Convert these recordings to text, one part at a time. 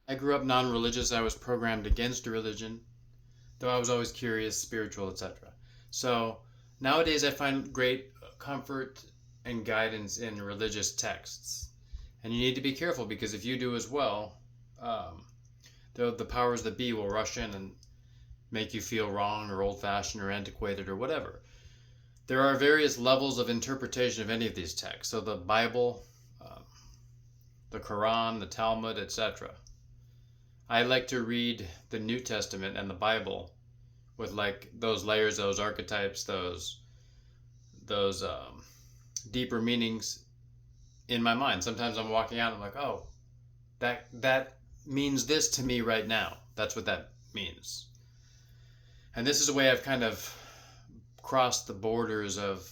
I grew up non-religious. I was programmed against religion, though I was always curious, spiritual, etc. So nowadays I find great comfort and guidance in religious texts. And you need to be careful because if you do as well, um, the powers that be will rush in and make you feel wrong or old fashioned or antiquated or whatever. There are various levels of interpretation of any of these texts. So the Bible, the Quran, the Talmud, etc. I like to read the New Testament and the Bible with like those layers, those archetypes, those deeper meanings in my mind. Sometimes I'm walking out and I'm like, oh, that means this to me right now. That's what that means. And this is a way I've kind of crossed the borders of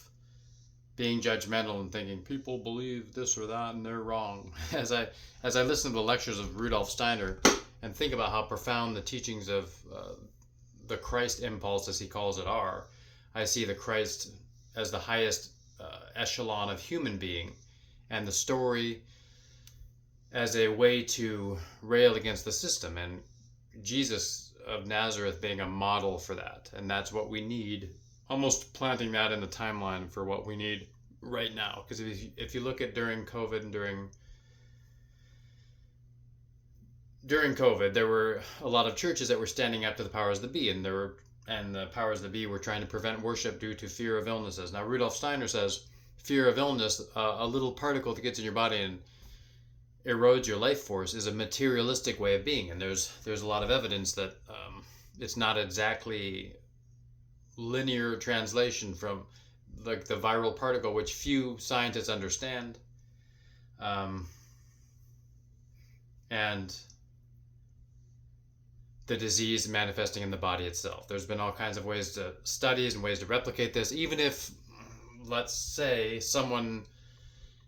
being judgmental and thinking people believe this or that and they're wrong. As I listen to the lectures of Rudolf Steiner and think about how profound the teachings of the Christ impulse, as he calls it, are, I see the Christ as the highest echelon of human being, and the story as a way to rail against the system, and Jesus of Nazareth being a model for that. And that's what we need, almost planting that in the timeline for what we need right now. Because if you look at during COVID and during COVID, there were a lot of churches that were standing up to the powers that be, and the powers that be were trying to prevent worship due to fear of illnesses. Now, Rudolf Steiner says fear of illness, a little particle that gets in your body and erodes your life force, is a materialistic way of being, and there's a lot of evidence that it's not exactly linear translation from like the viral particle, which few scientists understand, um, and the disease manifesting in the body itself. There's been all kinds of ways to studies and ways to replicate this. Even if, let's say, someone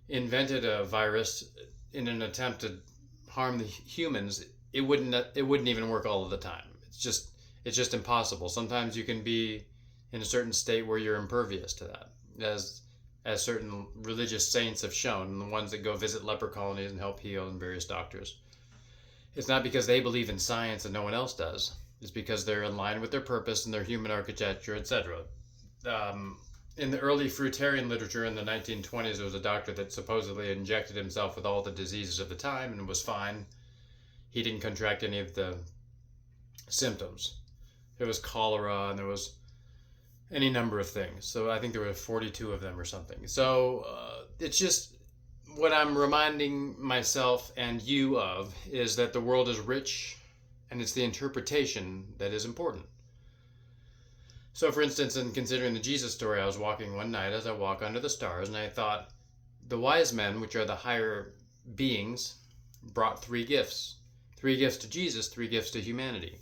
invented a virus in an attempt to harm the humans, it wouldn't even work all of the time. It's just impossible. Sometimes you can be in a certain state where you're impervious to that, as certain religious saints have shown, the ones that go visit leper colonies and help heal, and various doctors. It's not because they believe in science and no one else does. It's because they're in line with their purpose and their human architecture, etc. In the early fruitarian literature in the 1920s, there was a doctor that supposedly injected himself with all the diseases of the time and was fine. He didn't contract any of the symptoms. There was cholera and there was any number of things. So I think there were 42 of them or something. So it's just what I'm reminding myself and you of is that the world is rich and it's the interpretation that is important. So, for instance, in considering the Jesus story, I was walking one night as I walk under the stars, and I thought the wise men, which are the higher beings, brought three gifts to Jesus, three gifts to humanity.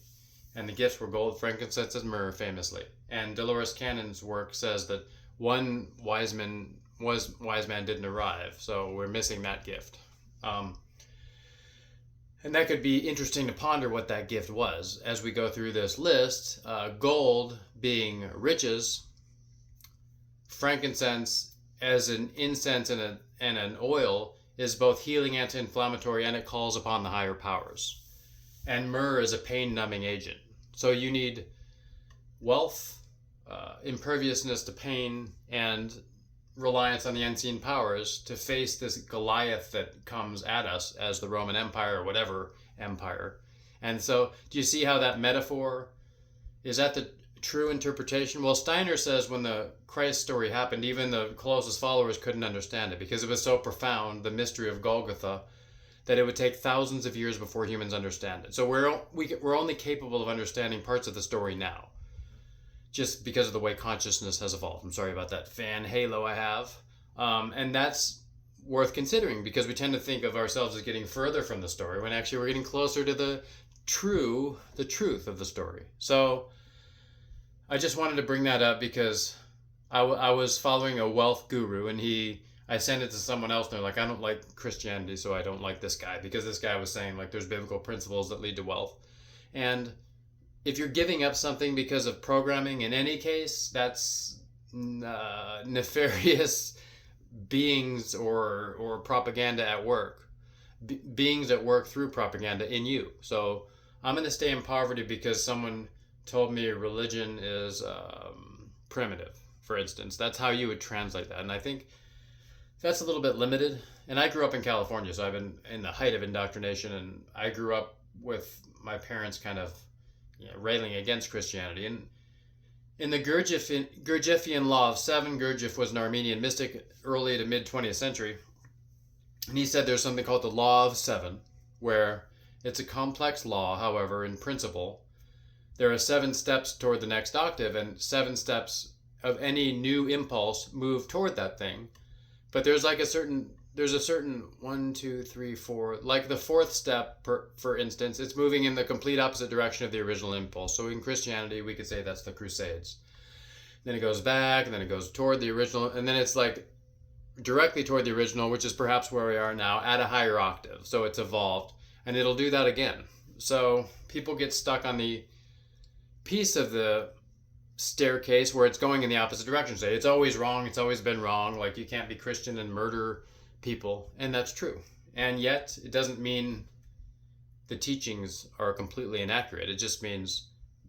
And the gifts were gold, frankincense, and myrrh, famously. And Dolores Cannon's work says that one wise man didn't arrive, so we're missing that gift. And that could be interesting to ponder what that gift was as we go through this list. Gold being riches, frankincense as an incense and an oil is both healing, anti-inflammatory, and it calls upon the higher powers. And myrrh is a pain-numbing agent. So you need wealth, imperviousness to pain, and reliance on the unseen powers to face this Goliath that comes at us as the Roman Empire or whatever empire. And so, do you see how that metaphor is that the true interpretation? Well, Steiner says when the Christ story happened, even the closest followers couldn't understand it because it was so profound, the mystery of Golgotha, that it would take thousands of years before humans understand it. So we're only capable of understanding parts of the story now, just because of the way consciousness has evolved. I'm sorry about that fan halo I have. And that's worth considering because we tend to think of ourselves as getting further from the story when actually we're getting closer to the truth of the story. So I just wanted to bring that up because I was following a wealth guru and I sent it to someone else and they're like, I don't like Christianity, so I don't like this guy because this guy was saying like there's biblical principles that lead to wealth. And if you're giving up something because of programming, in any case, that's nefarious beings or propaganda at work. beings at work through propaganda in you. So I'm going to stay in poverty because someone told me religion is primitive, for instance. That's how you would translate that. And I think that's a little bit limited. And I grew up in California, so I've been in the height of indoctrination, and I grew up with my parents kind of railing against Christianity. And in the Gurdjieffian Law of Seven, Gurdjieff was an Armenian mystic early to mid 20th century. And he said there's something called the Law of Seven, where it's a complex law, however, in principle, there are 7 steps toward the next octave, and 7 steps of any new impulse move toward that thing. But there's a certain 1, 2, 3, 4, like the 4th step, for instance, it's moving in the complete opposite direction of the original impulse. So in Christianity, we could say that's the Crusades. Then it goes back, and then it goes toward the original, and then it's like directly toward the original, which is perhaps where we are now, at a higher octave. So it's evolved, and it'll do that again. So people get stuck on the piece of the staircase where it's going in the opposite direction. Say it's always wrong, it's always been wrong, like you can't be Christian and murder people, and that's true. And yet it doesn't mean the teachings are completely inaccurate. It just means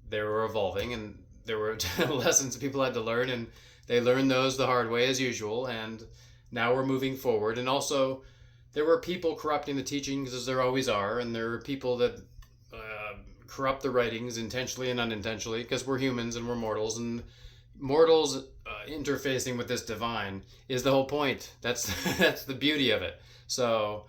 they were evolving, and there were lessons people had to learn, and they learned those the hard way as usual, and now we're moving forward. And also there were people corrupting the teachings, as there always are, and there are people that corrupt the writings intentionally and unintentionally, because we're humans and we're mortals, and mortals interfacing with this divine is the whole point. That's the beauty of it. So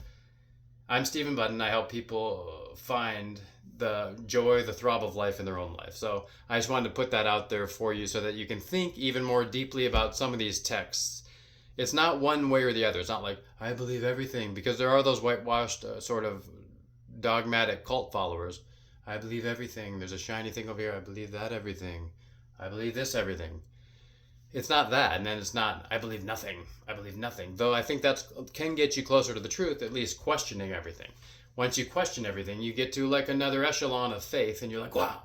I'm Stephen Button. I help people find the joy, the throb of life in their own life. So I just wanted to put that out there for you so that you can think even more deeply about some of these texts. It's not one way or the other. It's not like, I believe everything, because there are those whitewashed sort of dogmatic cult followers. I believe everything. There's a shiny thing over here. I believe that everything. I believe this everything. It's not that. And then it's not, I believe nothing. I believe nothing. Though I think that can get you closer to the truth, at least questioning everything. Once you question everything, you get to like another echelon of faith, and you're like, wow,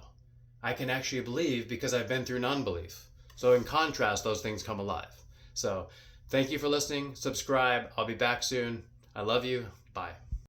I can actually believe because I've been through non-belief. So in contrast, those things come alive. So thank you for listening. Subscribe. I'll be back soon. I love you. Bye.